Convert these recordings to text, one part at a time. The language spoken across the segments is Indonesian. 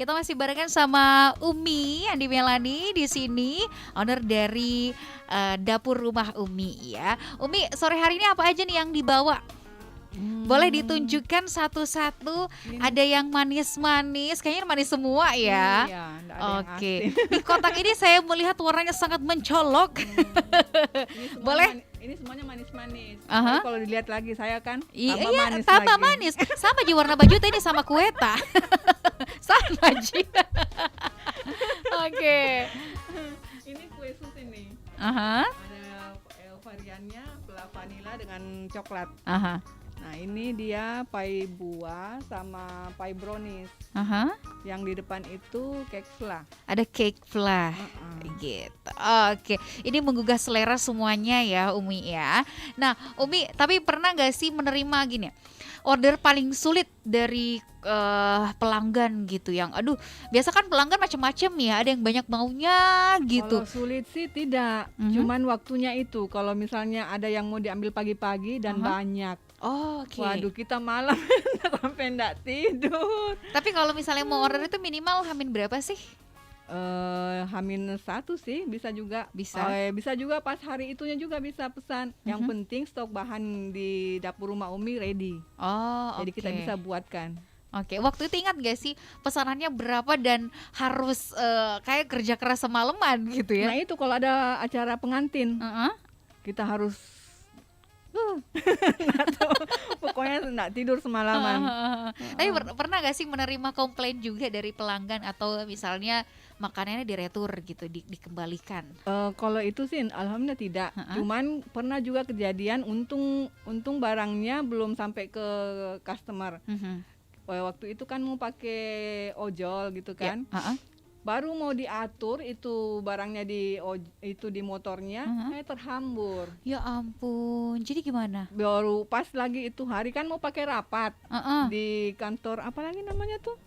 Kita masih barengan sama Umi Andi Melani di sini, owner dari Dapur Rumah Umi ya. Umi, sore hari ini apa aja nih yang dibawa? Boleh ditunjukkan satu-satu. Ini, Ada yang manis-manis, kayaknya manis semua ya. iya, nggak ada yang Oke, asin. di kotak ini saya melihat warnanya sangat mencolok. Ini semuanya Boleh? ini semuanya manis-manis. Aha. Tapi kalau dilihat lagi saya kan Iya, tambah manis tambah lagi. manis. Sama ji warna baju tadi sama kueta. Sama ji. Oke. Ini kue sus ini. Aha. Ada variannya vanila dengan coklat. Aha. Nah, ini dia pai buah sama pai brownies. Aha. Yang di depan itu cake flan. Ada cake flah. Gitu. Oke, ini menggugah selera semuanya ya Umi ya. Nah Umi, tapi pernah gak sih menerima gini, order paling sulit dari pelanggan gitu, yang aduh biasa kan pelanggan macam-macam ya, ada yang banyak maunya gitu. Kalau sulit sih tidak, Mhm. cuman waktunya itu. Kalau misalnya ada yang mau diambil pagi-pagi dan Aha. banyak, Oh, oke. waduh kita malam sampai enggak tidur. Tapi kalau misalnya mau order itu minimal hamin berapa sih? H-1 sih bisa juga. Bisa. Bisa juga pas hari itunya juga bisa pesan. Yang Mhm. penting stok bahan di dapur rumah Umi ready. Oh, Jadi oke. kita bisa buatkan. Oke, waktu itu ingat gak sih pesanannya berapa dan harus kayak kerja keras semalaman gitu Nah ya? itu kalau ada acara pengantin, Heeh. kita harus nggak tahu, pokoknya nggak tidur semalaman. Tapi pernah gak sih menerima komplain juga dari pelanggan, atau misalnya makanannya diretur gitu, dikembalikan? Kalau itu sih alhamdulillah tidak. Ha-ha. Cuman pernah juga kejadian, untung barangnya belum sampai ke customer. Mhm. Waktu itu kan mau pakai ojol gitu Ya, kan. heeh. Baru mau diatur itu barangnya itu di motornya, terhambur. Ya ampun, jadi gimana? Baru pas lagi itu hari kan mau pakai rapat Heeh. di kantor apa lagi namanya tuh?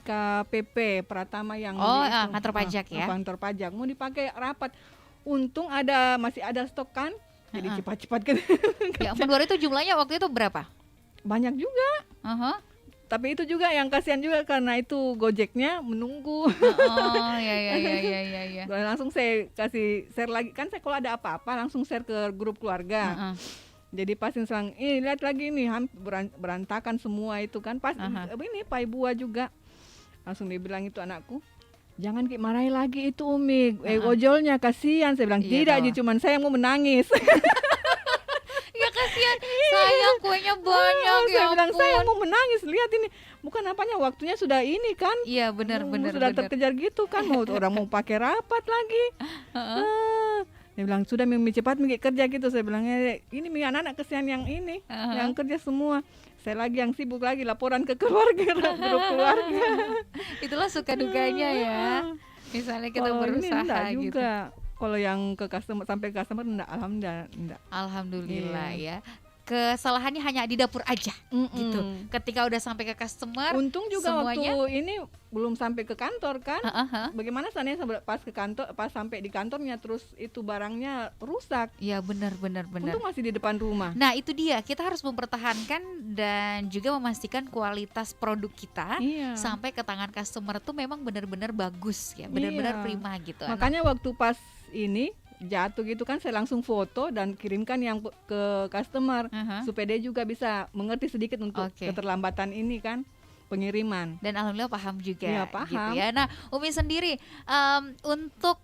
KPP Pratama yang Oh, di itu. kantor pajak ya? Kantor pajak mau dipakai rapat. Untung masih ada stok kan. Jadi Heeh. cepat-cepat kan. Ya ampun, itu jumlahnya waktu itu berapa? Banyak juga. Heeh. Tapi itu juga yang kasihan juga karena itu Gojeknya menunggu. Oh, ya. Langsung saya kasih share lagi, kan saya kalau ada apa-apa langsung share ke grup keluarga. Heeh. Jadi pas selang lihat lagi nih berantakan semua itu kan, pas Aha. ini pai buah juga. Langsung dibilang itu anakku, jangan marahi lagi itu Umi, ojolnya kasihan. Saya bilang Iya tidak dong. Ji, cuman saya mau menangis. Ya kasihan, sayang kuenya banyak ya Saya bilang saya ampun. mau menangis, lihat ini, bukan apanya, waktunya sudah ini kan. Iya benar. Sudah terkejar gitu kan, orang mau pakai rapat lagi. Dia bilang sudah Mimi cepat Mimi kerja gitu. Saya bilang ini Mimi anak-anak kesian yang ini, yang kerja semua. Saya lagi yang sibuk lagi laporan ke keluarga, grup keluarga. Itulah suka dukanya ya. Misalnya kita Kalau ini berusaha enggak gitu. juga. Kalau yang ke customer sampai ke customer enggak, alhamdulillah enggak. Alhamdulillah Iya. ya. Kesalahannya hanya di dapur aja gitu. Ketika udah sampai ke customer, Untung juga semuanya. waktu ini belum sampai ke kantor kan. Heeh. Bagaimana seandainya pas ke kantor, pas sampai di kantornya terus itu barangnya rusak. Ya benar. Untung masih di depan rumah. Nah itu dia, kita harus mempertahankan dan juga memastikan kualitas produk kita Iya. sampai ke tangan customer tuh memang benar-benar bagus ya, benar-benar Iya. prima gitu. Makanya waktu pas ini jatuh gitu kan, saya langsung foto dan kirimkan yang ke customer supaya dia juga bisa mengerti sedikit untuk Oke. keterlambatan ini kan pengiriman. Dan alhamdulillah paham juga Iya, paham. gitu ya. Nah Umi sendiri untuk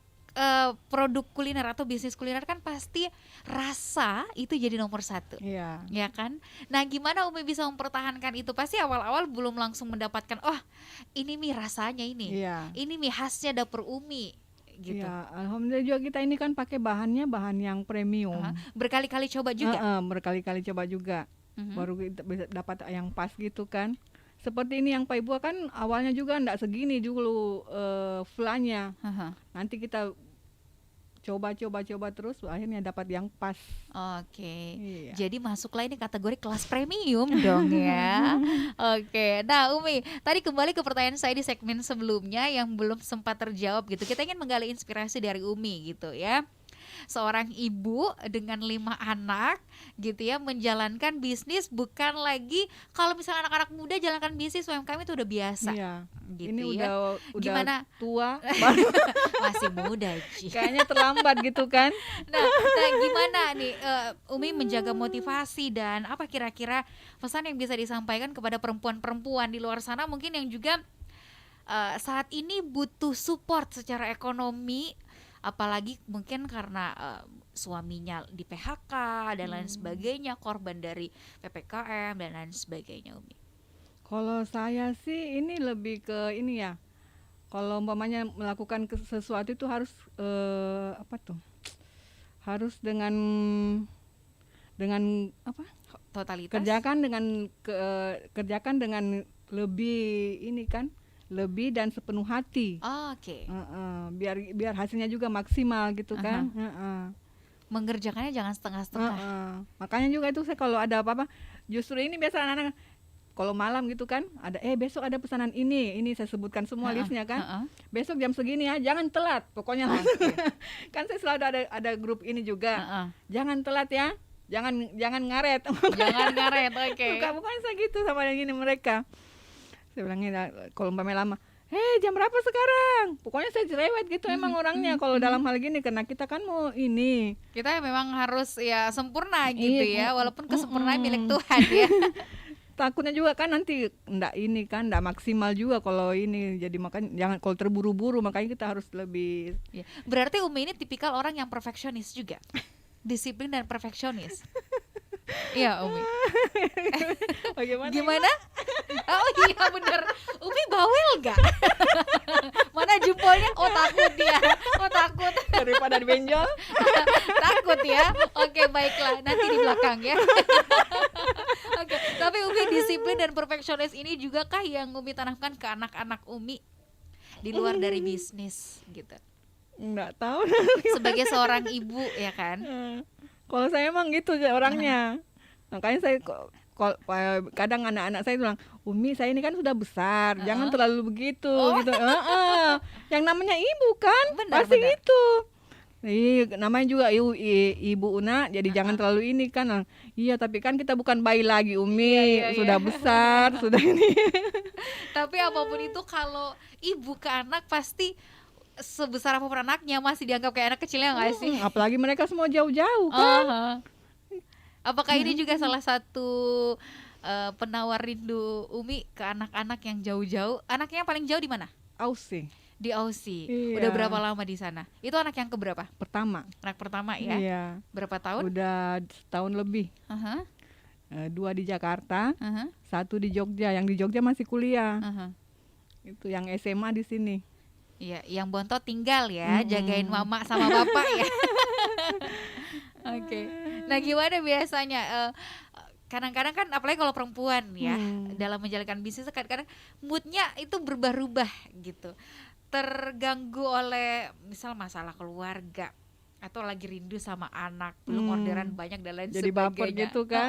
produk kuliner atau bisnis kuliner kan pasti rasa itu jadi nomor satu. Iya. Ya kan? Nah gimana Umi bisa mempertahankan itu? Pasti awal-awal belum langsung mendapatkan, oh ini mie rasanya ini, Iya. ini mie khasnya dapur Umi gitu. Iya, alhamdulillah juga kita ini kan pakai bahan yang premium. Berkali-kali coba juga. Berkali-kali coba juga. Baru kita bisa dapat yang pas gitu kan. Seperti ini yang pai buah kan awalnya juga enggak segini dulu flanya. Nanti kita coba terus akhirnya dapat yang pas. Oke. Iya. Jadi masuklah ini kategori kelas premium dong ya. Oke. Nah Umi, tadi kembali ke pertanyaan saya di segmen sebelumnya yang belum sempat terjawab gitu. Kita ingin menggali inspirasi dari Umi gitu ya. seorang ibu dengan 5 anak gitu ya, menjalankan bisnis bukan lagi kalau misalnya anak-anak muda jalankan bisnis UMKM itu udah biasa. Iya. Gitu Ini ya. udah Gimana? tua, baru Masih muda, Ci. kayaknya terlambat gitu kan. Nah, gimana nih Umi menjaga motivasi dan apa kira-kira pesan yang bisa disampaikan kepada perempuan-perempuan di luar sana mungkin yang juga saat ini butuh support secara ekonomi, apalagi mungkin karena suaminya di PHK dan lain sebagainya, korban dari PPKM dan lain sebagainya, Umi. Kalau saya sih ini lebih ke ini ya. Kalau umpamanya melakukan sesuatu itu harus apa tuh? Harus dengan apa? Totalitas. Kerjakan dengan lebih ini kan, lebih dan sepenuh hati. Oh, oke. Biar hasilnya juga maksimal gitu kan. Mengerjakannya jangan setengah-setengah. Makanya juga itu saya kalau ada apa-apa, justru ini biasa anak-anak kalau malam gitu kan, ada besok ada pesanan ini saya sebutkan semua listnya kan. Besok jam segini ya, jangan telat. Pokoknya kan saya selalu ada grup ini juga. Jangan telat ya. Jangan ngaret. Jangan ngaret, oke. Bukan saya gitu sama yang ini mereka. Saya bilangnya kalau umpamanya lama, jam berapa sekarang? Pokoknya saya cerewet gitu emang orangnya kalau dalam hal gini, karena kita kan mau ini. Kita memang harus ya sempurna gitu ya, walaupun kesempurnaan milik Tuhan ya. Takutnya juga kan nanti ndak maksimal juga kalau ini, jadi makanya jangan kalau terburu-buru, makanya kita harus lebih. Berarti Umi ini tipikal orang yang perfeksionis juga, disiplin dan perfeksionis. Iya Umi. Gimana? Oh iya bener, Umi bawel gak? Mana jempolnya? Oh takut dia, takut. Daripada dibenjol. Takut ya. Oke baiklah, nanti di belakang ya. Oke, tapi Umi disiplin dan perfeksionis ini juga kah yang Umi tanamkan ke anak-anak Umi di luar dari bisnis gitu? Nggak tahu. Sebagai seorang ibu ya kan? Kalau saya emang gitu orangnya. Makanya saya kadang anak-anak saya bilang, Umi saya ini kan sudah besar, jangan terlalu begitu gitu. Yang namanya ibu kan pasti gitu. Namanya juga ibu Una, jadi jangan terlalu ini kan. Iya tapi kan kita bukan bayi lagi Umi, sudah besar, sudah ini. Tapi apapun itu kalau ibu ke anak pasti sebesar apapun anaknya masih dianggap kayak anak kecilnya nggak sih? Apalagi mereka semua jauh-jauh kan. Apakah ini juga salah satu penawar rindu Umi ke anak-anak yang jauh-jauh? Anaknya yang paling jauh di mana? Aussie. Di Aussie. Iya. Udah berapa lama di sana? Itu anak yang keberapa? Pertama. Anak pertama ya? Iya. Berapa tahun? Udah setahun lebih. 2 di Jakarta, 1 di Jogja. Yang di Jogja masih kuliah. Itu yang SMA di sini. Iya, yang Bontot tinggal ya, jagain mama sama bapak ya. Oke. Nah, gimana biasanya? Kadang-kadang kan apalagi kalau perempuan ya, dalam menjalankan bisnis kadang-kadang moodnya itu berubah-ubah gitu. Terganggu oleh misal masalah keluarga atau lagi rindu sama anak, belum orderan banyak dan lain jadi sebagainya. baper gitu kan.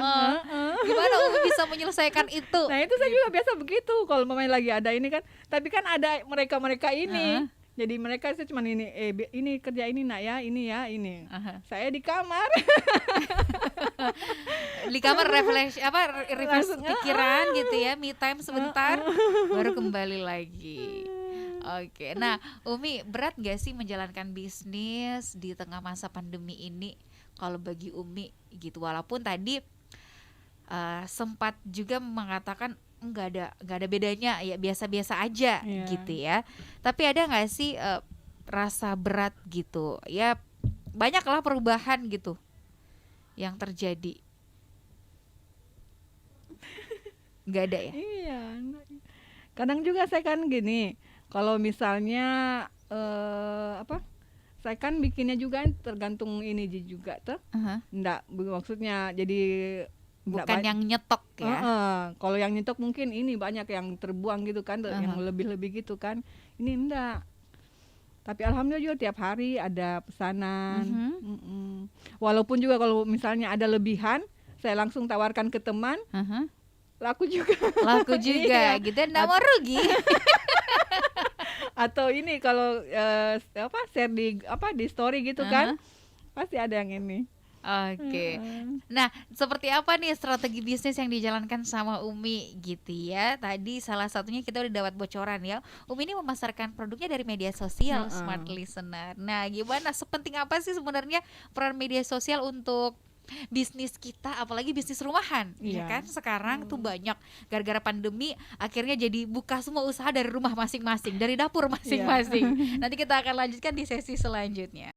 Gimana Umi bisa menyelesaikan itu? Nah itu saya juga biasa begitu kalau mamanya lagi ada ini kan. Tapi kan ada mereka ini. Jadi mereka itu cuma ini ini kerja ini nak ya, ini ya, ini. Saya di kamar. Di kamar refresh pikiran gitu ya, me time sebentar baru kembali lagi. Oke, nah Umi berat gak sih menjalankan bisnis di tengah masa pandemi ini kalau bagi Umi gitu, walaupun tadi sempat juga mengatakan nggak ada bedanya ya, biasa-biasa aja gitu ya, tapi ada nggak sih rasa berat gitu ya, banyaklah perubahan gitu yang terjadi? Nggak ada ya? Iya, kadang juga saya kan gini, kalau misalnya saya kan bikinnya juga tergantung ini juga tuh, nggak maksudnya jadi bukan yang nyetok ya. Kalau yang nyetok mungkin ini banyak yang terbuang gitu kan, yang lebih-lebih gitu kan. Ini enggak. Tapi alhamdulillah juga tiap hari ada pesanan. Walaupun juga kalau misalnya ada lebihan, saya langsung tawarkan ke teman. Laku juga. Gitu, enggak mau rugi. Atau ini kalau share di story gitu kan. pasti ada yang ini. Oke. Nah, seperti apa nih strategi bisnis yang dijalankan sama Umi gitu ya? Tadi salah satunya kita udah dapat bocoran ya. Umi ini memasarkan produknya dari media sosial, Smart Listener. Nah, gimana? Sepenting apa sih sebenarnya peran media sosial untuk bisnis kita, apalagi bisnis rumahan, ya kan? Sekarang tuh banyak gara-gara pandemi akhirnya jadi buka semua usaha dari rumah masing-masing, dari dapur masing-masing. Nanti kita akan lanjutkan di sesi selanjutnya.